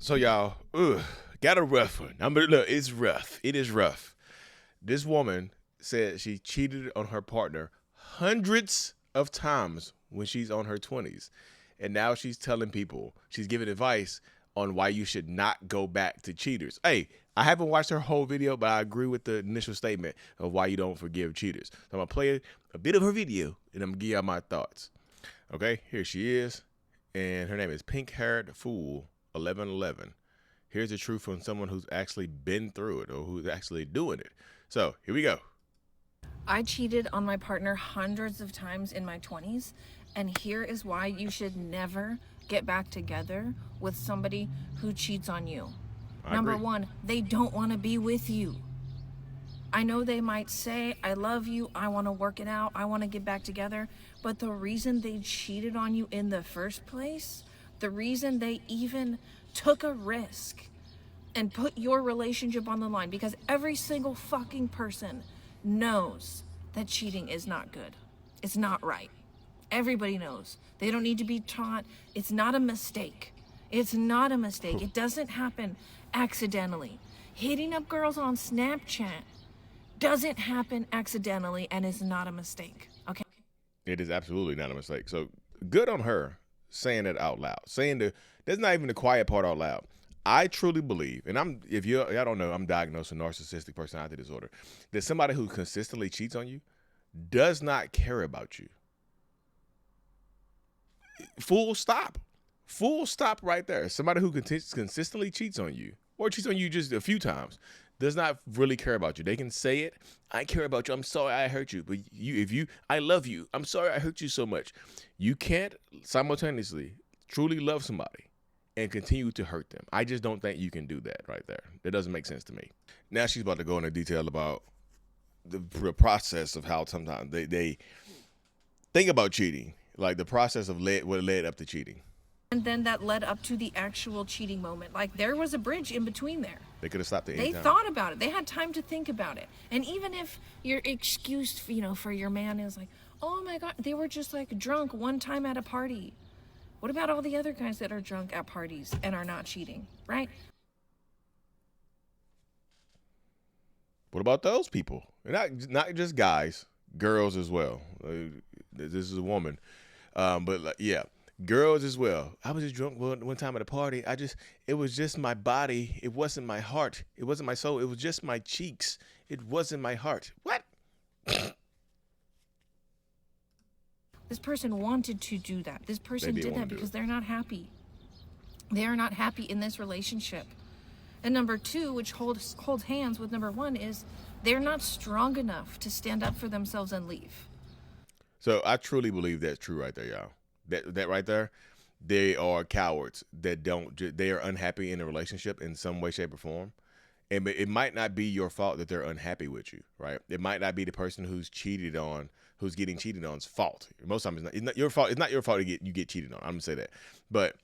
So y'all, got a rough one. Look, it's rough. It is rough. This woman said she cheated on her partner hundreds of times when she's on her 20s. And now she's telling people, she's giving advice on why you should not go back to cheaters. Hey, I haven't watched her whole video, but I agree with the initial statement of why you don't forgive cheaters. So I'm going to play a bit of her video, and I'm going to give y'all my thoughts. Okay, here she is. And her name is Pink Haired Fool 1111. Here's the truth from someone who's actually been through it or who's actually doing it. So here we go. I cheated on my partner hundreds of times in my 20s, and here is why you should never get back together with somebody who cheats on you. Number one, they don't want to be with you. I know they might say, I love you, I want to work it out, I want to get back together, but the reason they cheated on you in the first place, the reason they even took a risk and put your relationship on the line, because every single fucking person knows that cheating is not good. It's not right. Everybody knows. They don't need to be taught. It's not a mistake. It's not a mistake. It doesn't happen accidentally. Hitting up girls on Snapchat doesn't happen accidentally and is not a mistake. Okay? It is absolutely not a mistake. So good on her saying it out loud. That's not even the quiet part out loud. I truly believe, and I don't know, I'm diagnosed with narcissistic personality disorder, that somebody who consistently cheats on you does not care about you. Full stop. Full stop right there. Somebody who consistently cheats on you or cheats on you just a few times does not really care about you. They can say it, I care about you, I'm sorry I hurt you. But I love you, I'm sorry I hurt you so much. You can't simultaneously truly love somebody and continue to hurt them. I just don't think you can do that right there. That doesn't make sense to me. Now she's about to go into detail about the process of how sometimes they think about cheating, like the process of what led up to cheating. And then that led up to the actual cheating moment. Like, there was a bridge in between there. They could have stopped it. They thought about it. They had time to think about it. And even if your excuse, for your man is like, oh my God, they were just like drunk one time at a party. What about all the other guys that are drunk at parties and are not cheating, right? What about those people? Not just guys, girls as well. This is a woman, but yeah, girls as well. I was just drunk one time at a party. It was just my body. It wasn't my heart. It wasn't my soul. It was just my cheeks. It wasn't my heart. What? This person wanted to do that. This person did that because they're not happy. They are not happy in this relationship. And number two, which holds hands with number one, is they're not strong enough to stand up for themselves and leave. So I truly believe that's true right there, y'all. That right there, they are cowards that they are unhappy in a relationship in some way, shape, or form. And it might not be your fault that they're unhappy with you, right? It might not be the person who's getting cheated on's fault. Most times it's not your fault. It's not your fault you get cheated on. I'm gonna say that. But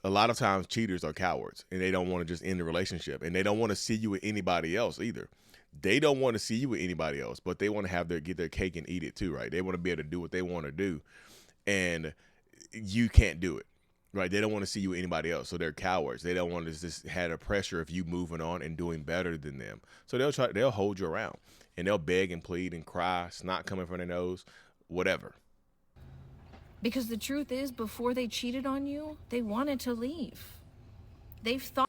a lot of times cheaters are cowards and they don't want to just end the relationship, and they don't want to see you with anybody else either. They don't want to see you with anybody else, but they want to get their cake and eat it too, right? They want to be able to do what they want to do, and you can't do it, right? They don't want to see you with anybody else, so they're cowards. They don't want to just have the pressure of you moving on and doing better than them. So they'll hold you around, and they'll beg and plead and cry, snot coming from their nose, whatever. Because the truth is, before they cheated on you, they wanted to leave. They've thought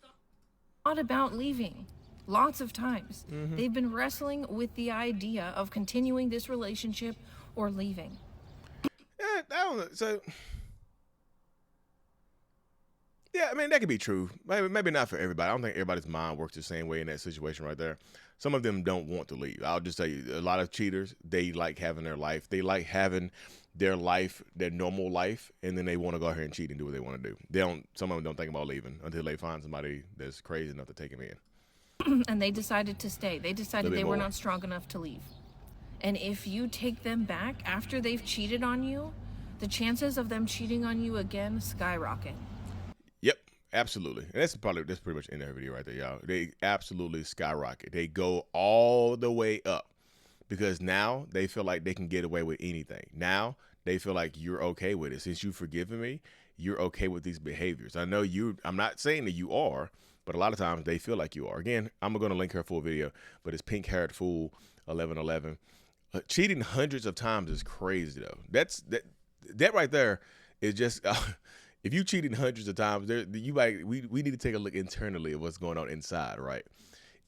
about leaving lots of times. Mm-hmm. They've been wrestling with the idea of continuing this relationship or leaving. I don't know. So, yeah, I mean, that could be true. Maybe not for everybody. I don't think everybody's mind works the same way in that situation right there. Some of them don't want to leave. I'll just tell you, a lot of cheaters, they like having their life. They like having their life, their normal life, and then they want to go ahead and cheat and do what they want to do. Some of them don't think about leaving until they find somebody that's crazy enough to take them in. And they decided to stay. They decided they were not strong enough to leave. And if you take them back after they've cheated on you, the chances of them cheating on you again skyrocket. Yep, absolutely. And that's pretty much in their video right there, y'all. They absolutely skyrocket. They go all the way up because now they feel like they can get away with anything. Now they feel like you're okay with it. Since you've forgiven me, you're okay with these behaviors. I know I'm not saying that you are, but a lot of times they feel like you are. Again, I'm going to link her full video, but it's Pink Haired Fool 1111. Cheating hundreds of times is crazy though. That right there is just if you cheating hundreds of times, we need to take a look internally at what's going on inside, right?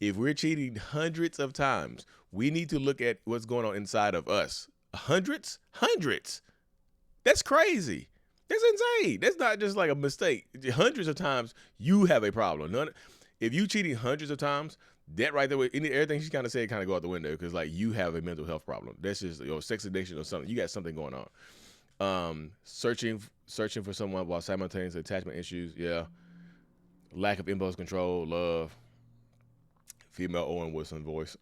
If we're cheating hundreds of times, we need to look at what's going on inside of us. Hundreds. That's crazy. That's insane. That's not just like a mistake. Hundreds of times, you have a problem. If you cheating hundreds of times, that right there, everything she's kind of said kind of go out the window because like you have a mental health problem. That's just sex addiction or something. You got something going on. Searching for someone while simultaneous attachment issues. Yeah. Lack of impulse control, love. Female Owen Wilson voice.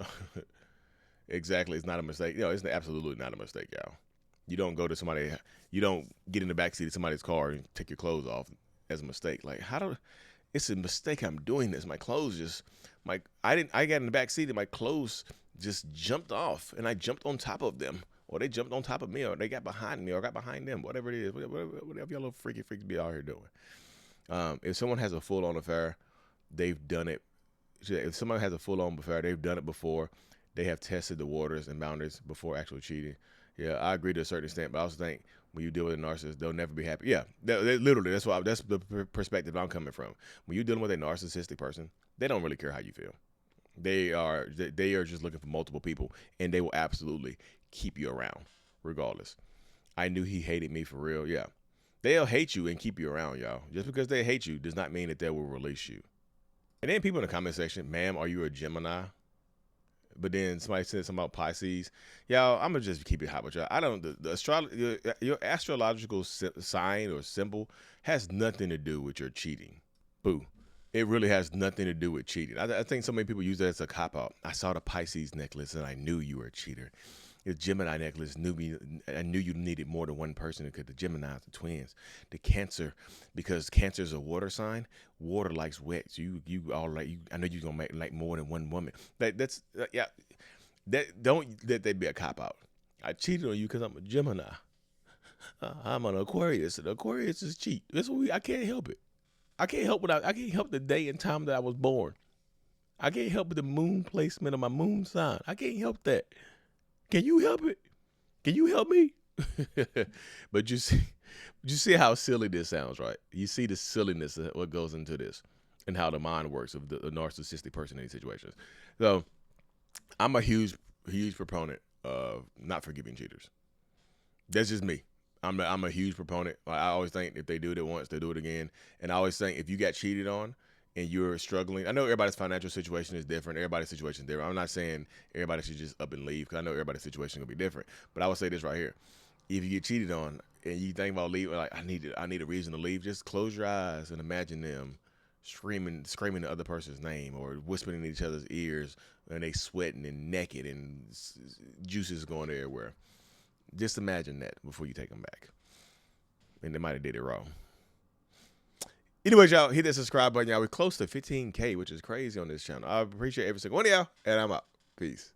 Exactly. It's not a mistake. It's absolutely not a mistake, y'all. You don't go to somebody, you don't get in the backseat of somebody's car and take your clothes off as a mistake. Like, it's a mistake I'm doing this. My clothes just, I got in the backseat and my clothes just jumped off and I jumped on top of them. Or they jumped on top of me, or they got behind me, or got behind them, whatever it is, whatever y'all little freaky freaks be out here doing. If someone has a full-on affair, they've done it. If someone has a full-on affair, they've done it before. They have tested the waters and boundaries before actually cheating. Yeah, I agree to a certain extent, but I also think when you deal with a narcissist, they'll never be happy. Yeah, literally, that's the perspective I'm coming from. When you're dealing with a narcissistic person, they don't really care how you feel. They are just looking for multiple people, and they will absolutely keep you around, regardless. I knew he hated me for real. Yeah, they'll hate you and keep you around, y'all. Just because they hate you does not mean that they will release you. And then people in the comment section, ma'am, are you a Gemini? But then somebody said something about Pisces. Y'all, I'm going to just keep it hot with y'all. I don't, your astrological sign or symbol has nothing to do with your cheating. Boo. It really has nothing to do with cheating. I think so many people use that as a cop-out. I saw the Pisces necklace and I knew you were a cheater. The Gemini necklace I knew you needed more than one person because the Geminis, the twins, the Cancer, because Cancer is a water sign. Water likes wet. So you all like I know you're gonna make like more than one woman. That's yeah. Don't let that be a cop out. I cheated on you because I'm a Gemini. I'm an Aquarius, and Aquarius is cheat. That's what I can't help it. I can't help the day and time that I was born. I can't help the moon placement of my moon sign. I can't help that. Can you help it? Can you help me? But you see how silly this sounds, right? You see the silliness of what goes into this and how the mind works of the narcissistic person in these situations. So I'm a huge proponent of not forgiving cheaters. That's just me. I'm a huge proponent. I always think if they do it once, they do it again. And I always think if you got cheated on and you're struggling, I know everybody's financial situation is different. Everybody's situation is different. I'm not saying everybody should just up and leave because I know everybody's situation is going to be different. But I would say this right here. If you get cheated on and you think about leaving, like I need a reason to leave, just close your eyes and imagine them screaming the other person's name or whispering in each other's ears and they sweating and naked and juices going everywhere. Just imagine that before you take them back. And they might have did it wrong. Anyways, y'all, hit that subscribe button, y'all. We're close to 15K, which is crazy on this channel. I appreciate every single one of y'all, and I'm out. Peace.